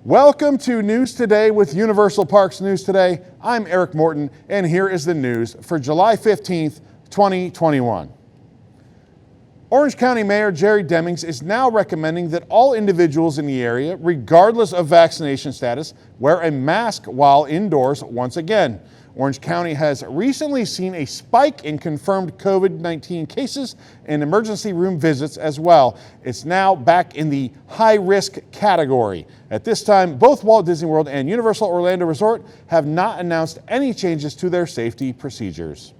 Welcome to News Today with Universal Parks News Today. I'm Eric Morton, and here is the news for July 15th, 2021. Orange County Mayor Jerry Demings is now recommending that all individuals in the area, regardless of vaccination status, wear a mask while indoors once again. Orange County has recently seen a spike in confirmed COVID-19 cases and emergency room visits as well. It's now back in the high-risk category. At this time, both Walt Disney World and Universal Orlando Resort have not announced any changes to their safety procedures.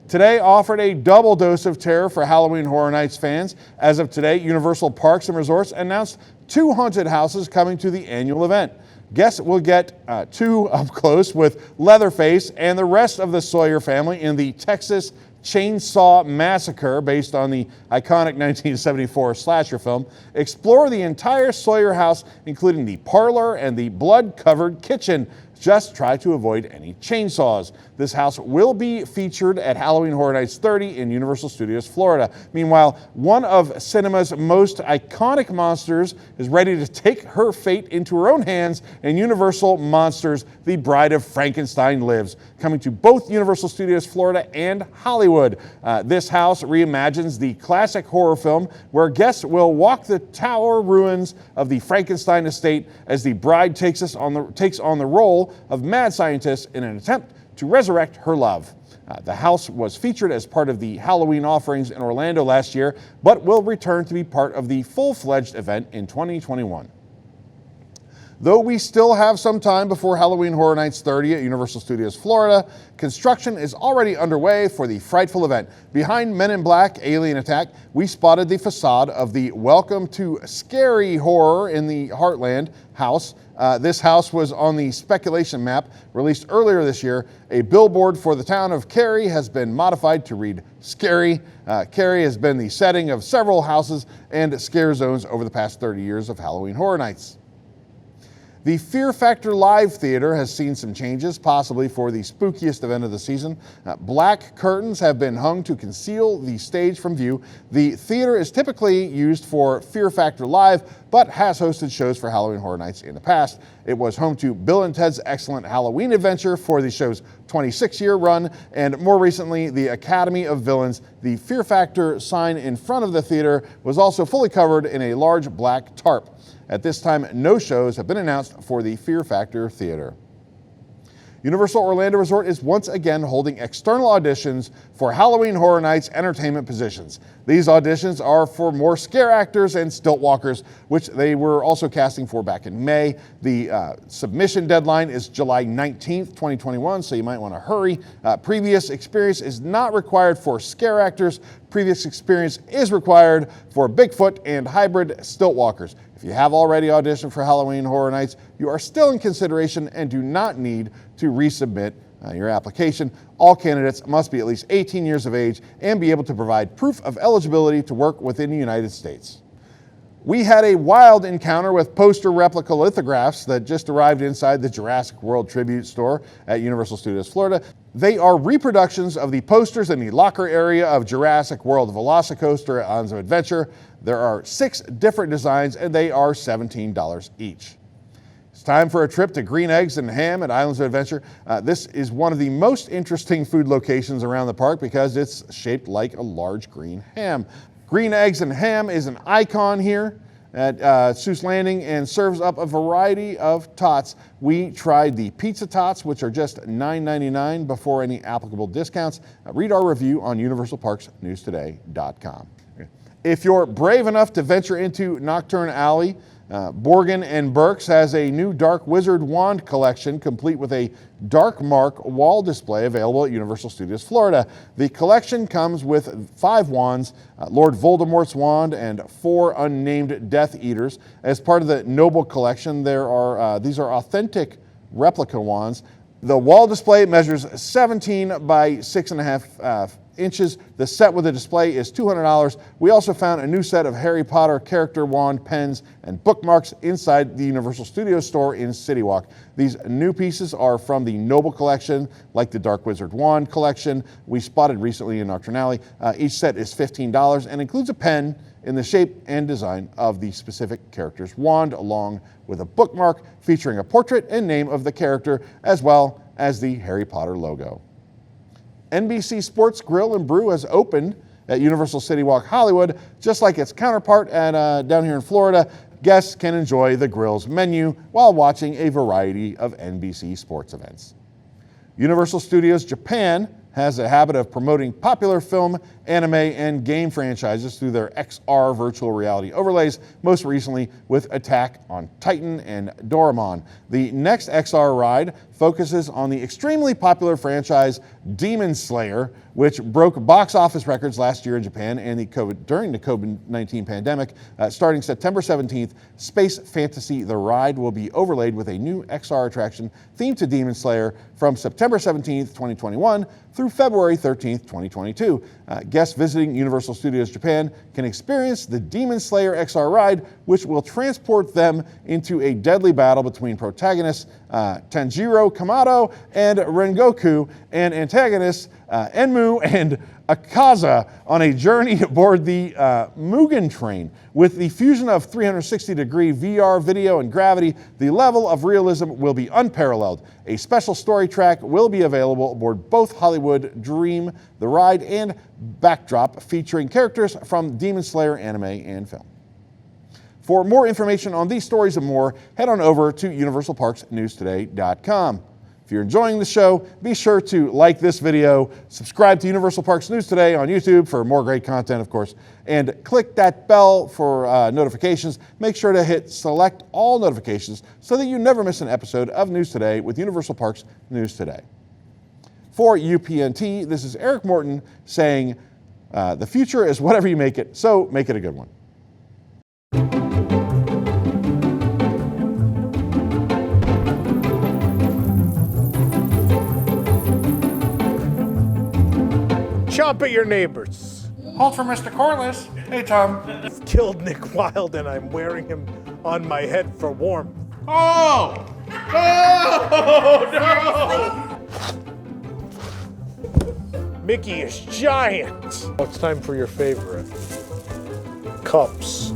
Today offered a double dose of terror for Halloween Horror Nights fans. As of today, Universal Parks and Resorts announced 2 haunted houses coming to the annual event. Guests will get too up close with Leatherface and the rest of the Sawyer family in the Texas Chainsaw Massacre, based on the iconic 1974 slasher film. Explore the entire Sawyer house, including the parlor and the blood-covered kitchen. Just try to avoid any chainsaws. This house will be featured at Halloween Horror Nights 30 in Universal Studios Florida. Meanwhile, one of cinema's most iconic monsters is ready to take her fate into her own hands in Universal Monsters: The Bride of Frankenstein Lives, coming to both Universal Studios Florida and Hollywood. This house reimagines the classic horror film, where guests will walk the tower ruins of the Frankenstein estate as the bride takes on the role of mad scientist in an attempt to resurrect her love. The house was featured as part of the Halloween offerings in Orlando last year, but will return to be part of the full-fledged event in 2021. Though we still have some time before Halloween Horror Nights 30 at Universal Studios Florida, construction is already underway for the frightful event. Behind Men in Black Alien Attack, we spotted the facade of the Welcome to Scary Horror in the Heartland house. This house was on the speculation map released earlier this year. A billboard for the town of Cary has been modified to read Scary. Cary has been the setting of several houses and scare zones over the past 30 years of Halloween Horror Nights. The Fear Factor Live Theater has seen some changes, possibly for the spookiest event of the season. Black curtains have been hung to conceal the stage from view. The theater is typically used for Fear Factor Live, but has hosted shows for Halloween Horror Nights in the past. It was home to Bill and Ted's Excellent Halloween Adventure for the show's 26-year run, and more recently, the Academy of Villains. The Fear Factor sign in front of the theater was also fully covered in a large black tarp. At this time, no shows have been announced for the Fear Factor Theater. Universal Orlando Resort is once again holding external auditions for Halloween Horror Nights entertainment positions. These auditions are for more scare actors and stilt walkers, which they were also casting for back in May. The submission deadline is July 19th, 2021, so you might want to hurry. Previous experience is not required for scare actors. Previous experience is required for Bigfoot and hybrid stilt walkers. If you have already auditioned for Halloween Horror Nights, you are still in consideration and do not need to resubmit your application. All candidates must be at least 18 years of age and be able to provide proof of eligibility to work within the United States. We had a wild encounter with poster replica lithographs that just arrived inside the Jurassic World Tribute store at Universal Studios Florida. They are reproductions of the posters in the locker area of Jurassic World Velocicoaster at Islands of Adventure. There are 6 different designs and they are $17 each. It's time for a trip to Green Eggs and Ham at Islands of Adventure. This is one of the most interesting food locations around the park because it's shaped like a large green ham. Green Eggs and Ham is an icon here at Seuss Landing and serves up a variety of tots. We tried the pizza tots, which are just $9.99 before any applicable discounts. Read our review on universalparksnewstoday.com. If you're brave enough to venture into Nocturne Alley, Borgin and Burks has a new Dark Wizard wand collection, complete with a Dark Mark wall display available at Universal Studios Florida. The collection comes with 5 wands, Lord Voldemort's wand and 4 unnamed Death Eaters. As part of the Noble collection, these are authentic replica wands. The wall display measures 17 by 6.5 inches. The set with the display is $200. We also found a new set of Harry Potter character wand pens and bookmarks inside the Universal Studios store in CityWalk. These new pieces are from the Noble collection, like the Dark Wizard wand collection we spotted recently in Nocturne Alley. Each set is $15 and includes a pen in the shape and design of the specific character's wand, along with a bookmark featuring a portrait and name of the character, as well as the Harry Potter logo. NBC Sports Grill and Brew has opened at Universal CityWalk Hollywood. Just like its counterpart at down here in Florida, guests can enjoy the grill's menu while watching a variety of NBC sports events. Universal Studios Japan has a habit of promoting popular film, anime, and game franchises through their XR virtual reality overlays, most recently with Attack on Titan and Doraemon. The next XR ride focuses on the extremely popular franchise Demon Slayer, which broke box office records last year in Japan and during the COVID-19 pandemic. Starting September 17th, Space Fantasy The Ride will be overlaid with a new XR attraction themed to Demon Slayer from September 17th, 2021 through February 13th, 2022. Guests visiting Universal Studios Japan can experience the Demon Slayer XR ride, which will transport them into a deadly battle between protagonists Tanjiro Kamado and Rengoku and antagonists Enmu and Akaza on a journey aboard the Mugen train. With the fusion of 360-degree VR video and gravity, the level of realism will be unparalleled. A special story track will be available aboard both Hollywood Dream, the ride, and backdrop featuring characters from Demon Slayer anime and film. For more information on these stories and more, head on over to universalparksnewstoday.com. If you're enjoying the show, be sure to like this video, subscribe to Universal Parks News Today on YouTube for more great content, of course, and click that bell for notifications. Make sure to hit select all notifications so that you never miss an episode of News Today with Universal Parks News Today. For UPNT, this is Eric Morton saying, the future is whatever you make it, so make it a good one. Chomp at your neighbors. Hold for Mr. Corliss. Hey, Tom. Killed Nick Wilde and I'm wearing him on my head for warmth. Oh! Oh, no! Mickey is giant. Oh, it's time for your favorite. Cups.